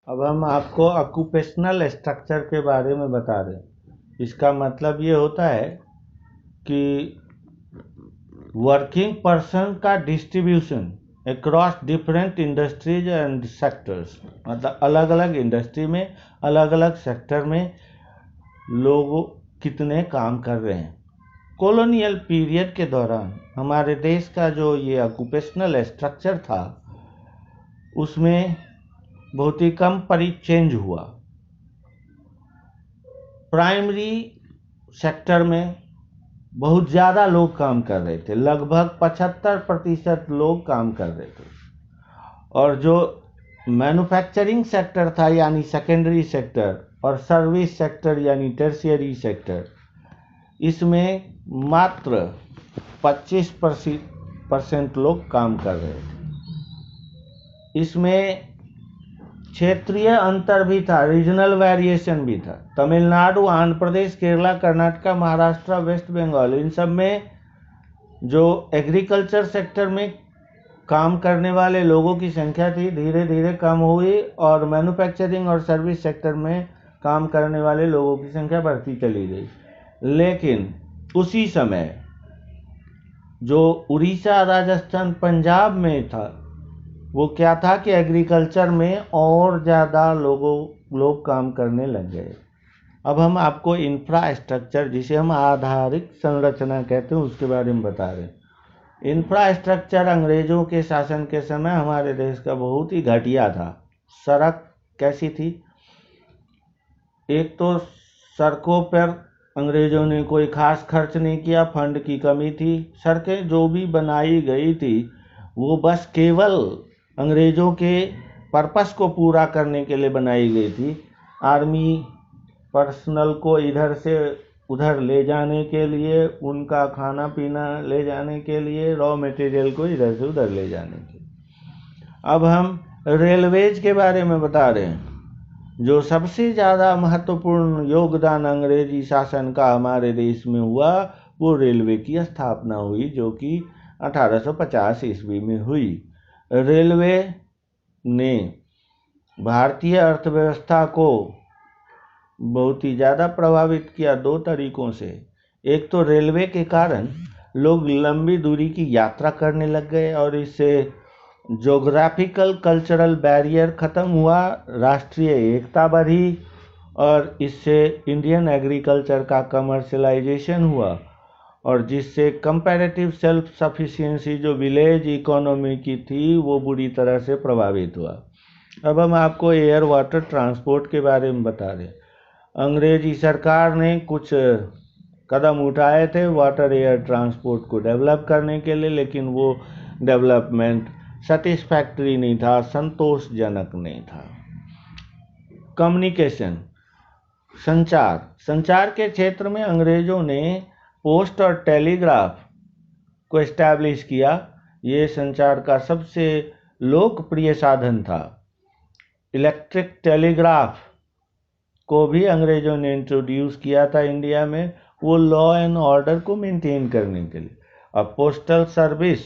अब हम आपको ऑक्यूपेशनल स्ट्रक्चर के बारे में बता रहे हैं। इसका मतलब ये होता है कि वर्किंग पर्सन का distribution across different industries and sectors, मतलब अलग अलग इंडस्ट्री में, अलग अलग सेक्टर में लोग कितने काम कर रहे हैं। कॉलोनियल पीरियड के दौरान हमारे देश का जो ये ऑक्यूपेशनल स्ट्रक्चर था उसमें बहुत ही कम चेंज हुआ। प्राइमरी सेक्टर में बहुत ज़्यादा लोग काम कर रहे थे, लगभग 75% लोग काम कर रहे थे। और जो मैन्युफैक्चरिंग सेक्टर था यानी सेकेंडरी सेक्टर, और सर्विस सेक्टर यानी टर्शियरी सेक्टर, इसमें मात्र 25% लोग काम कर रहे थे। इसमें क्षेत्रीय अंतर भी था, रीजनल वेरिएशन भी था। तमिलनाडु, आंध्र प्रदेश, केरला, कर्नाटक, महाराष्ट्र, वेस्ट बंगाल, इन सब में जो एग्रीकल्चर सेक्टर में काम करने वाले लोगों की संख्या थी धीरे धीरे कम हुई, और मैन्युफैक्चरिंग और सर्विस सेक्टर में काम करने वाले लोगों की संख्या बढ़ती चली गई। लेकिन उसी समय जो उड़ीसा, राजस्थान, पंजाब में था, वो क्या था कि एग्रीकल्चर में और ज़्यादा लोग काम करने लग गए। अब हम आपको इंफ्रास्ट्रक्चर, जिसे हम आधारिक संरचना कहते हैं, उसके बारे में बता रहे हैं। इंफ्रास्ट्रक्चर अंग्रेजों के शासन के समय हमारे देश का बहुत ही घटिया था। सड़क कैसी थी? एक तो सड़कों पर अंग्रेजों ने कोई खास खर्च नहीं किया, फंड की कमी थी। सड़कें जो भी बनाई गई थी वो बस केवल अंग्रेजों के पर्पस को पूरा करने के लिए बनाई गई थी। आर्मी पर्सनल को इधर से उधर ले जाने के लिए, उनका खाना पीना ले जाने के लिए, रॉ मटेरियल को इधर से उधर ले जाने के लिए। अब हम रेलवेज के बारे में बता रहे हैं। जो सबसे ज़्यादा महत्वपूर्ण योगदान अंग्रेजी शासन का हमारे देश में हुआ, वो रेलवे की स्थापना हुई, जो कि 1850 ईस्वी में हुई। रेलवे ने भारतीय अर्थव्यवस्था को बहुत ही ज़्यादा प्रभावित किया दो तरीकों से। एक तो रेलवे के कारण लोग लंबी दूरी की यात्रा करने लग गए, और इससे ज्योग्राफिकल कल्चरल बैरियर ख़त्म हुआ, राष्ट्रीय एकता बढ़ी, और इससे इंडियन एग्रीकल्चर का कमर्शलाइजेशन हुआ, और जिससे कंपैरेटिव सेल्फ सफिशिएंसी जो विलेज इकोनॉमी की थी वो बुरी तरह से प्रभावित हुआ। अब हम आपको एयर वाटर ट्रांसपोर्ट के बारे में बता रहे हैं। अंग्रेजी सरकार ने कुछ कदम उठाए थे वाटर एयर ट्रांसपोर्ट को डेवलप करने के लिए, लेकिन वो डेवलपमेंट सेटिस्फैक्टरी नहीं था, संतोषजनक नहीं था। कम्युनिकेशन, संचार के क्षेत्र में अंग्रेजों ने पोस्ट और टेलीग्राफ को एस्टैब्लिश किया। ये संचार का सबसे लोकप्रिय साधन था। इलेक्ट्रिक टेलीग्राफ को भी अंग्रेजों ने इंट्रोड्यूस किया था इंडिया में, वो लॉ एंड ऑर्डर को मेंटेन करने के लिए। अब पोस्टल सर्विस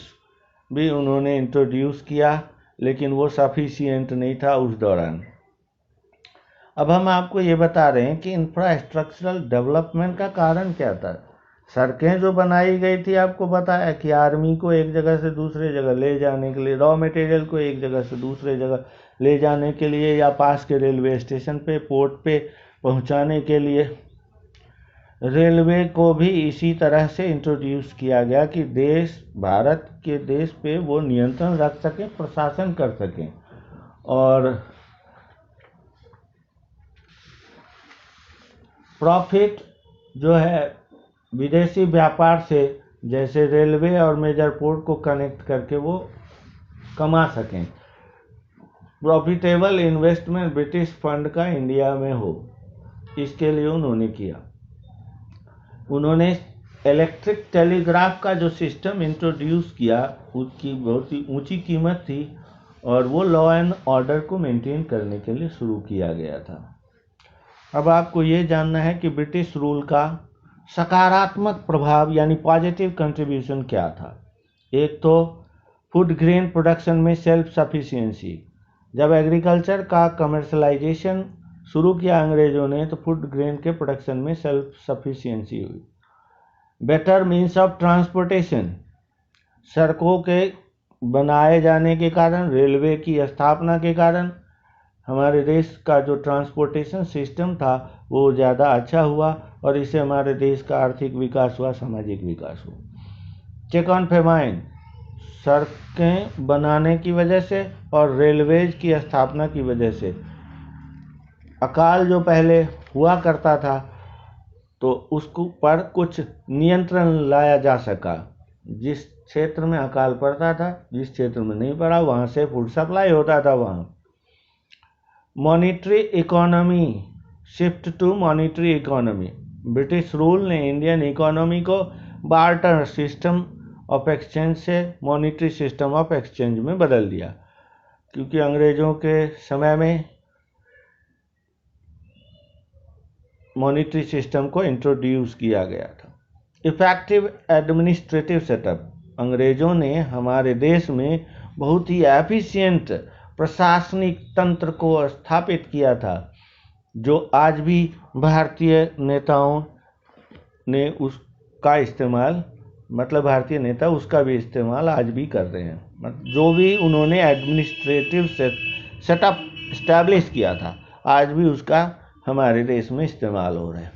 भी उन्होंने इंट्रोड्यूस किया, लेकिन वो सफिशिएंट नहीं था उस दौरान। अब हम आपको ये बता रहे हैं कि इंफ्रास्ट्रक्चरल डेवलपमेंट का कारण क्या था। सड़कें जो बनाई गई थी, आपको बताया कि आर्मी को एक जगह से दूसरे जगह ले जाने के लिए, रॉ मटेरियल को एक जगह से दूसरे जगह ले जाने के लिए, या पास के रेलवे स्टेशन पे, पोर्ट पे पहुंचाने के लिए। रेलवे को भी इसी तरह से इंट्रोड्यूस किया गया कि भारत के देश पे वो नियंत्रण रख सकें, प्रशासन कर सकें। और प्रॉफिट जो है विदेशी व्यापार से, जैसे रेलवे और मेजर पोर्ट को कनेक्ट करके वो कमा सकें। प्रॉफिटेबल इन्वेस्टमेंट ब्रिटिश फंड का इंडिया में हो, इसके लिए उन्होंने किया। उन्होंने इलेक्ट्रिक टेलीग्राफ का जो सिस्टम इंट्रोड्यूस किया, उसकी बहुत ही ऊंची कीमत थी, और वो लॉ एंड ऑर्डर को मेंटेन करने के लिए शुरू किया गया था। अब आपको ये जानना है कि ब्रिटिश रूल का सकारात्मक प्रभाव यानी पॉजिटिव कंट्रीब्यूशन क्या था। एक तो फूड ग्रेन प्रोडक्शन में सेल्फ सफिशिएंसी, जब एग्रीकल्चर का कमर्शलाइजेशन शुरू किया अंग्रेजों ने तो फूड ग्रेन के प्रोडक्शन में सेल्फ सफिशिएंसी हुई। बेटर मीन्स ऑफ ट्रांसपोर्टेशन, सड़कों के बनाए जाने के कारण, रेलवे की स्थापना के कारण हमारे देश का जो ट्रांसपोर्टेशन सिस्टम था वो ज़्यादा अच्छा हुआ और इससे हमारे देश का आर्थिक विकास हुआ, सामाजिक विकास हुआ। चेक ऑन फेमाइन, सड़कें बनाने की वजह से और रेलवेज की स्थापना की वजह से अकाल जो पहले हुआ करता था तो उसको पर कुछ नियंत्रण लाया जा सका। जिस क्षेत्र में अकाल पड़ता था, जिस क्षेत्र में नहीं पड़ा, वहाँ से फूड सप्लाई होता था। वहाँ monetary economy, shift to monetary economy, British rule ने इंडियन इकोनॉमी को बार्टर सिस्टम ऑफ एक्सचेंज से मॉनिटरी सिस्टम ऑफ एक्सचेंज में बदल दिया, क्योंकि अंग्रेजों के समय में मॉनिटरी सिस्टम को इंट्रोड्यूस किया गया था। इफेक्टिव एडमिनिस्ट्रेटिव सेटअप, अंग्रेजों ने हमारे देश में बहुत ही एफिशिएंट प्रशासनिक तंत्र को स्थापित किया था, जो आज भी भारतीय नेताओं ने उसका इस्तेमाल, मतलब भारतीय नेता उसका भी इस्तेमाल आज भी कर रहे हैं। जो भी उन्होंने एडमिनिस्ट्रेटिव सेटअप इस्टेब्लिश किया था, आज भी उसका हमारे देश में इस्तेमाल हो रहा है।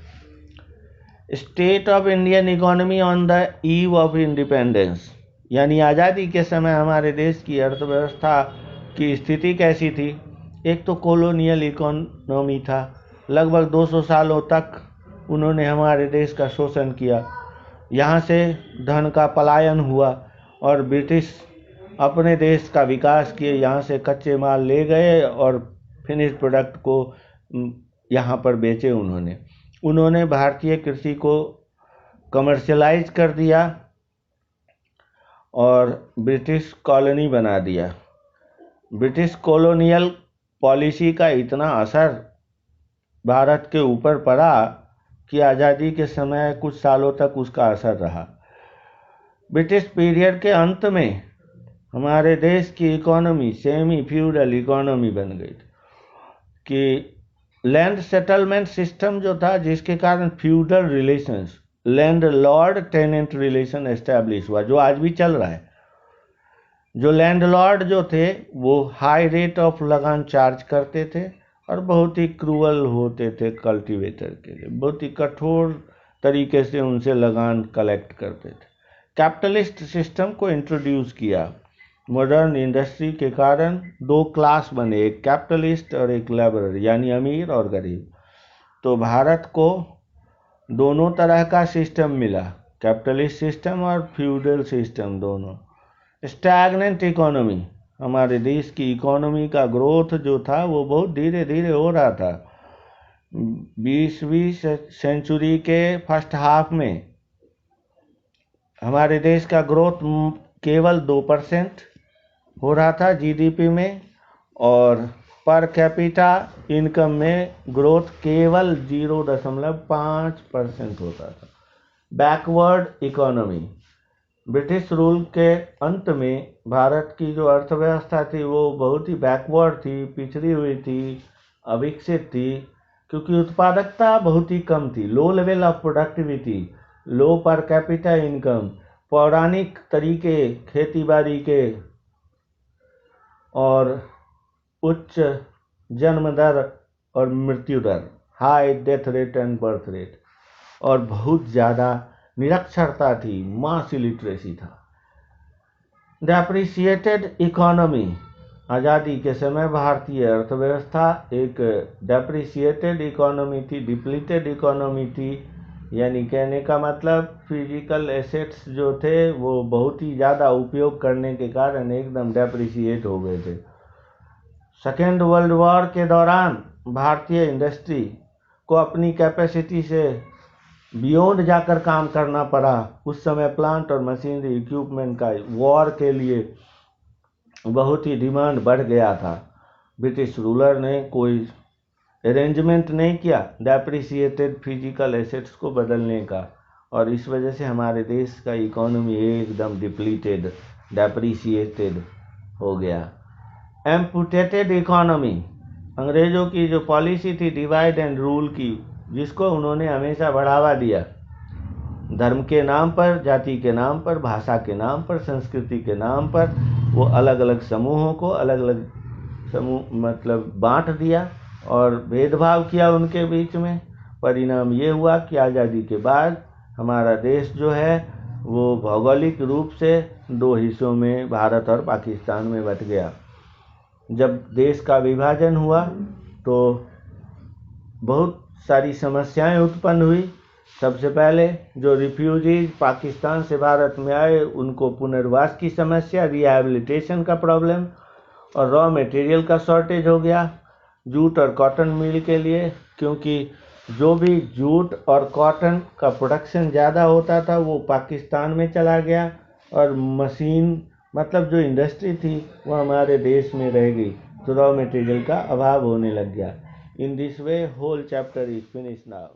State of Indian economy on the eve of independence, यानी आज़ादी के समय हमारे देश की अर्थव्यवस्था की स्थिति कैसी थी। एक तो कॉलोनियल इकोनॉमी था, लगभग 200 सालों तक उन्होंने हमारे देश का शोषण किया, यहाँ से धन का पलायन हुआ और ब्रिटिश अपने देश का विकास किए, यहाँ से कच्चे माल ले गए और फिनिश प्रोडक्ट को यहाँ पर बेचे। उन्होंने भारतीय कृषि को कमर्शलाइज कर दिया और ब्रिटिश कॉलोनी बना दिया। ब्रिटिश कॉलोनियल पॉलिसी का इतना असर भारत के ऊपर पड़ा कि आज़ादी के समय कुछ सालों तक उसका असर रहा। ब्रिटिश पीरियड के अंत में हमारे देश की इकोनॉमी सेमी फ्यूडल इकोनॉमी बन गई कि लैंड सेटलमेंट सिस्टम जो था, जिसके कारण feudal relations, landlord tenant relation establish हुआ, जो आज भी चल रहा है। जो लैंडलॉर्ड जो थे वो हाई रेट ऑफ लगान चार्ज करते थे और बहुत ही क्रूअल होते थे कल्टीवेटर के लिए, बहुत ही कठोर तरीके से उनसे लगान कलेक्ट करते थे। कैपिटलिस्ट सिस्टम को इंट्रोड्यूस किया। मॉडर्न इंडस्ट्री के कारण दो क्लास बने, एक कैपिटलिस्ट और एक लेबरर, यानी अमीर और गरीब। तो भारत को दोनों तरह का सिस्टम मिला, कैपिटलिस्ट सिस्टम और फ्यूडल सिस्टम दोनों। स्टैग्नेंट इकोनॉमी, हमारे देश की इकोनॉमी का ग्रोथ जो था वो बहुत धीरे धीरे हो रहा था। 20वीं सेंचुरी के फर्स्ट हाफ में हमारे देश का ग्रोथ केवल 2% हो रहा था जीडीपी में, और पर कैपिटा इनकम में ग्रोथ केवल 0.5% होता था। बैकवर्ड इकोनॉमी, ब्रिटिश रूल के अंत में भारत की जो अर्थव्यवस्था थी वो बहुत ही बैकवर्ड थी, पिछड़ी हुई थी, अविकसित थी, क्योंकि उत्पादकता बहुत ही कम थी, low level of productivity, low per capita income, पौराणिक तरीके खेती बाड़ी के और उच्च जन्म दर और मृत्यु दर, high death rate and birth rate, और बहुत ज़्यादा निरक्षरता थी, मास इलिटरेसी था। डेप्रिसिएटेड इकोनॉमी, आज़ादी के समय भारतीय अर्थव्यवस्था एक डेप्रिसिएटेड इकोनॉमी थी, डिप्लीटेड इकोनॉमी थी, यानी कहने का मतलब फिजिकल एसेट्स जो थे वो बहुत ही ज़्यादा उपयोग करने के कारण एकदम डेप्रिसिएट हो गए थे। सेकेंड वर्ल्ड वॉर के दौरान भारतीय इंडस्ट्री को अपनी कैपेसिटी से बियॉन्ड जाकर काम करना पड़ा। उस समय प्लांट और मशीनरी इक्विपमेंट का वॉर के लिए बहुत ही डिमांड बढ़ गया था। ब्रिटिश रूलर ने कोई अरेंजमेंट नहीं किया डेप्रिसिएटेड फिजिकल एसेट्स को बदलने का, और इस वजह से हमारे देश का इकोनॉमी एकदम डिप्लीटेड, डेप्रिसिएटेड हो गया। एम्पुटेटेड इकोनॉमी, अंग्रेजों की जो पॉलिसी थी डिवाइड एंड रूल की, जिसको उन्होंने हमेशा बढ़ावा दिया, धर्म के नाम पर, जाति के नाम पर, भाषा के नाम पर, संस्कृति के नाम पर वो अलग अलग समूहों को अलग अलग समूह मतलब बांट दिया और भेदभाव किया उनके बीच में। परिणाम ये हुआ कि आज़ादी के बाद हमारा देश जो है वो भौगोलिक रूप से दो हिस्सों में, भारत और पाकिस्तान में बंट गया। जब देश का विभाजन हुआ तो बहुत सारी समस्याएं उत्पन्न हुई। सबसे पहले जो रिफ्यूजीज पाकिस्तान से भारत में आए उनको पुनर्वास की समस्या, रिहैबिलिटेशन का प्रॉब्लम, और रॉ मटेरियल का शॉर्टेज हो गया जूट और कॉटन मिल के लिए, क्योंकि जो भी जूट और कॉटन का प्रोडक्शन ज़्यादा होता था वो पाकिस्तान में चला गया और मशीन मतलब जो इंडस्ट्री थी वो हमारे देश में रह गई, तो रॉ मटेरियल का अभाव होने लग गया। In this way whole chapter is finish now.